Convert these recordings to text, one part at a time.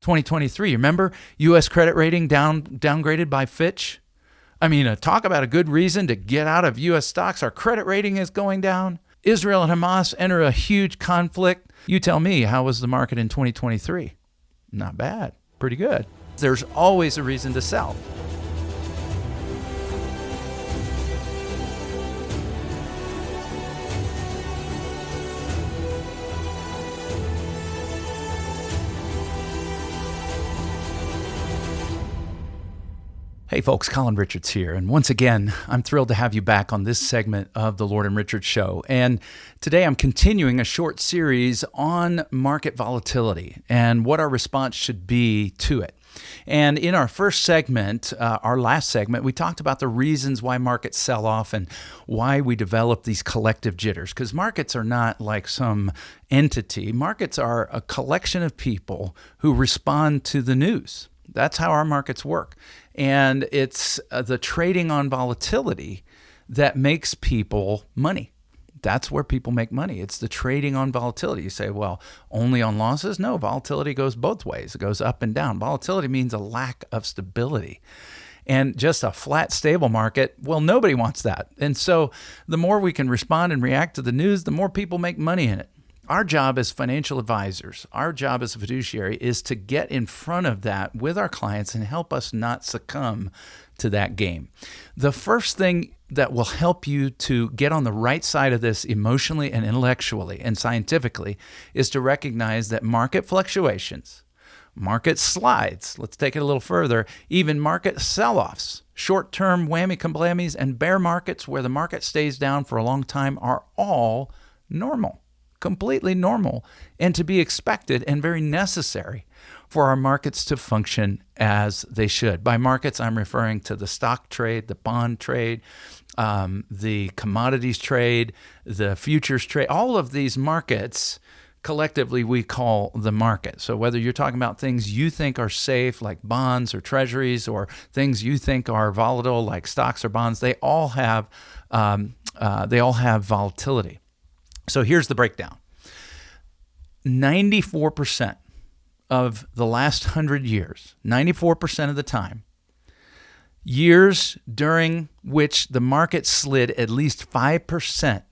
2023. Remember, U.S. credit rating downgraded by Fitch? I mean, talk about a good reason to get out of U.S. stocks. Our credit rating is going down. Israel and Hamas enter a huge conflict. You tell me, how was the market in 2023? Not bad. Pretty good. There's always a reason to sell. Hey folks, Colin Richards here. And once again, I'm thrilled to have you back on this segment of the Lord and Richards Show. And today I'm continuing a short series on market volatility and what our response should be to it. And in our first segment, our last segment, we talked about the reasons why markets sell off and why we develop these collective jitters. Because markets are not like some entity. Markets are a collection of people who respond to the news. That's how our markets work. And it's the trading on volatility that makes people money. That's where people make money. It's the trading on volatility. You say, well, only on losses? No, volatility goes both ways. It goes up and down. Volatility means a lack of stability. And just a flat, stable market, well, nobody wants that. And so the more we can respond and react to the news, the more people make money in it. Our job as financial advisors, our job as a fiduciary is to get in front of that with our clients and help us not succumb to that game. The first thing that will help you to get on the right side of this emotionally and intellectually and scientifically is to recognize that market fluctuations, market slides, let's take it a little further, even market sell-offs, short-term whammy-kablammies, and bear markets where the market stays down for a long time are all normal. Completely normal and to be expected and very necessary for our markets to function as they should. By markets, I'm referring to the stock trade, the bond trade, the commodities trade, the futures trade. All of these markets collectively we call the market. So whether you're talking about things you think are safe like bonds or treasuries or things you think are volatile like stocks or bonds, they all have volatility. So here's the breakdown. 94% of the last 100 years, 94% of the time, years during which the market slid at least 5%,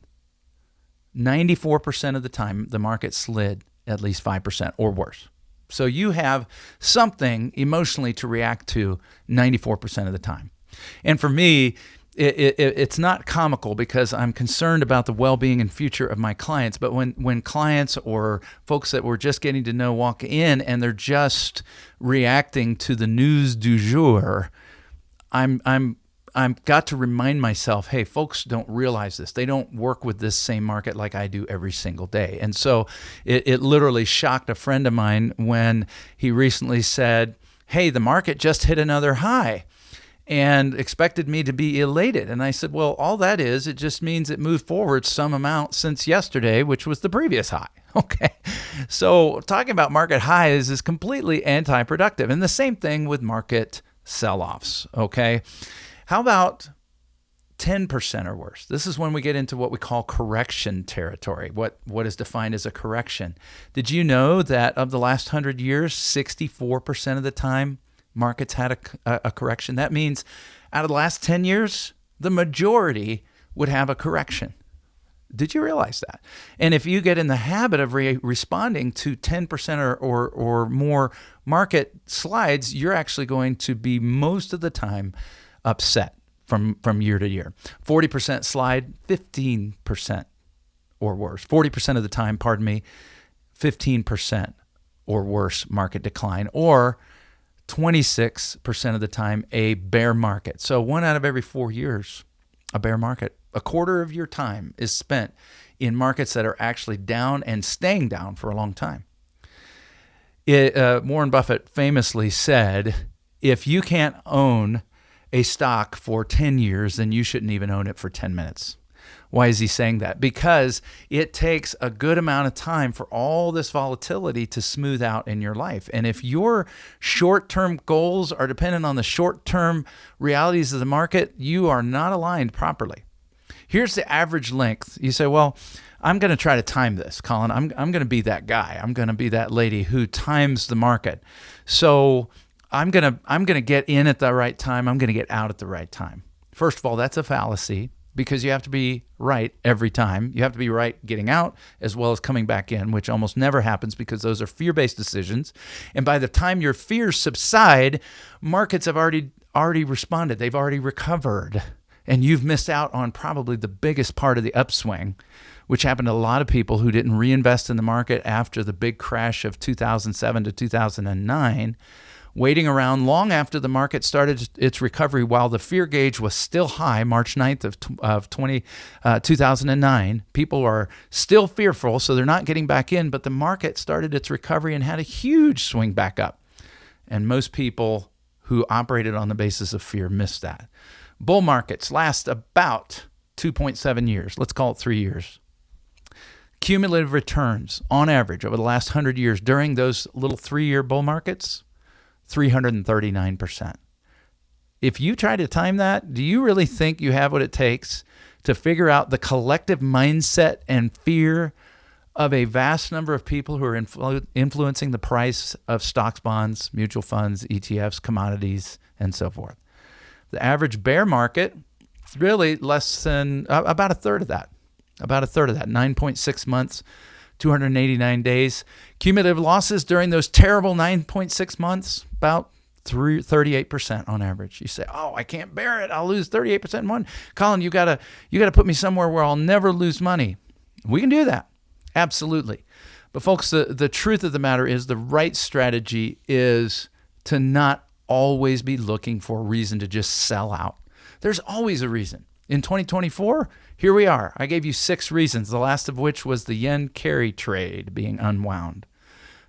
94% of the time the market slid at least 5% or worse. So you have something emotionally to react to 94% of the time. And for me, it's not comical because I'm concerned about the well-being and future of my clients. But when clients or folks that we're just getting to know walk in and they're just reacting to the news du jour, I'm got to remind myself, hey, folks don't realize this. They don't work with this same market like I do every single day. And so it literally shocked a friend of mine when he recently said, hey, the market just hit another high, and expected me to be elated. And I said, well, all that is, it just means it moved forward some amount since yesterday, which was the previous high. Okay. So talking about market highs is completely anti-productive. And the same thing with market sell-offs. Okay. How about 10% or worse? This is when we get into what we call correction territory. What is defined as a correction? Did you know that of the last 100 years, 64% of the time, markets had a correction? That means out of the last 10 years, the majority would have a correction. Did you realize that? And if you get in the habit of responding to 10% or more market slides, you're actually going to be most of the time upset from year to year. 40% slide, 15% or worse. 40% of the time, 15% or worse market decline, or 26% of the time, a bear market. So 1 out of every 4 years, a bear market. A quarter of your time is spent in markets that are actually down and staying down for a long time. Warren Buffett famously said, if you can't own a stock for 10 years, then you shouldn't even own it for 10 minutes. Why is he saying that? Because it takes a good amount of time for all this volatility to smooth out in your life. And if your short-term goals are dependent on the short-term realities of the market, you are not aligned properly. Here's the average length. You say, well, I'm going to try to time this, Colin. I'm going to be that guy. I'm going to be that lady who times the market. So I'm going to get in at the right time. I'm going to get out at the right time. First of all, that's a fallacy, because you have to be right every time. You have to be right getting out as well as coming back in, which almost never happens because those are fear-based decisions. And by the time your fears subside, markets have already responded. They've already recovered. And you've missed out on probably the biggest part of the upswing, which happened to a lot of people who didn't reinvest in the market after the big crash of 2007 to 2009. Waiting around long after the market started its recovery while the fear gauge was still high, March 9th of 2009. People are still fearful, so they're not getting back in, but the market started its recovery and had a huge swing back up. And most people who operated on the basis of fear missed that. Bull markets last about 2.7 years. Let's call it 3 years. Cumulative returns on average over the last 100 years during those little 3-year bull markets, 339%. If you try to time that, do you really think you have what it takes to figure out the collective mindset and fear of a vast number of people who are influencing the price of stocks, bonds, mutual funds, ETFs, commodities, and so forth? The average bear market, really less than about a third of that. 9.6 months, 289 days. Cumulative losses during those terrible 9.6 months, about 38% on average. You say, oh, I can't bear it. I'll lose 38% in one. Colin, you gotta put me somewhere where I'll never lose money. We can do that. Absolutely. But folks, the truth of the matter is the right strategy is to not always be looking for a reason to just sell out. There's always a reason. In 2024, here we are. I gave you 6 reasons, the last of which was the yen carry trade being unwound.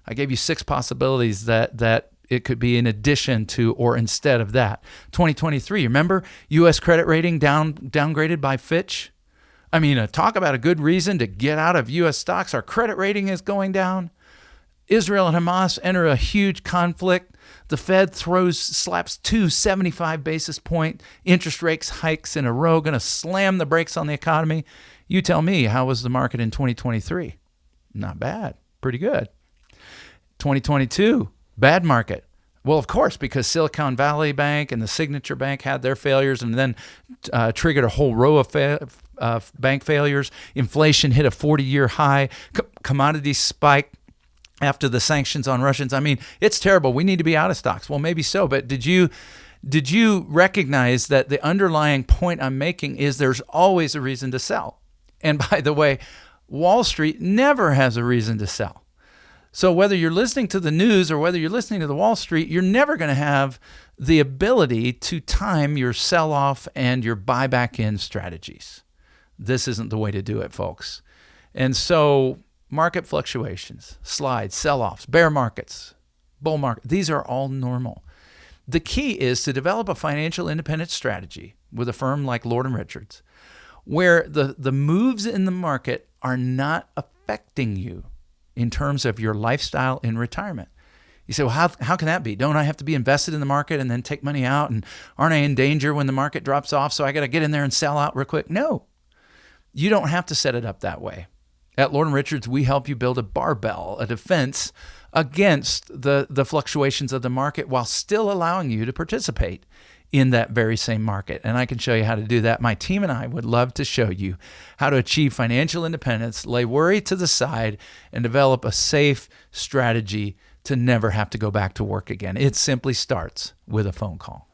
I gave you 6 possibilities that it could be in addition to or instead of that. 2023, remember U.S. credit rating downgraded by Fitch? I mean, talk about a good reason to get out of U.S. stocks. Our credit rating is going down. Israel and Hamas enter a huge conflict. The Fed slaps 2 75 basis point interest rates hikes in a row, going to slam the brakes on the economy. You tell me, how was the market in 2023? Not bad. Pretty good. 2022, bad market. Well, of course, because Silicon Valley Bank and the Signature Bank had their failures and then triggered a whole row of bank failures. Inflation hit a 40-year high. Commodities spiked after the sanctions on Russians. I mean, it's terrible. We need to be out of stocks. Well, maybe so, but did you recognize that the underlying point I'm making is there's always a reason to sell? And by the way, Wall Street never has a reason to sell. So whether you're listening to the news or whether you're listening to the Wall Street, you're never going to have the ability to time your sell-off and your buy-back in strategies. This isn't the way to do it, folks. And so market fluctuations, slides, sell-offs, bear markets, bull market, these are all normal. The key is to develop a financial independent strategy with a firm like Lord & Richards, where the moves in the market are not affecting you in terms of your lifestyle in retirement. You say, well, how can that be? Don't I have to be invested in the market and then take money out? And aren't I in danger when the market drops off? So I got to get in there and sell out real quick. No, you don't have to set it up that way. At Lord & Richards, we help you build a barbell, a defense against the fluctuations of the market while still allowing you to participate in that very same market. And I can show you how to do that. My team and I would love to show you how to achieve financial independence, lay worry to the side, and develop a safe strategy to never have to go back to work again. It simply starts with a phone call.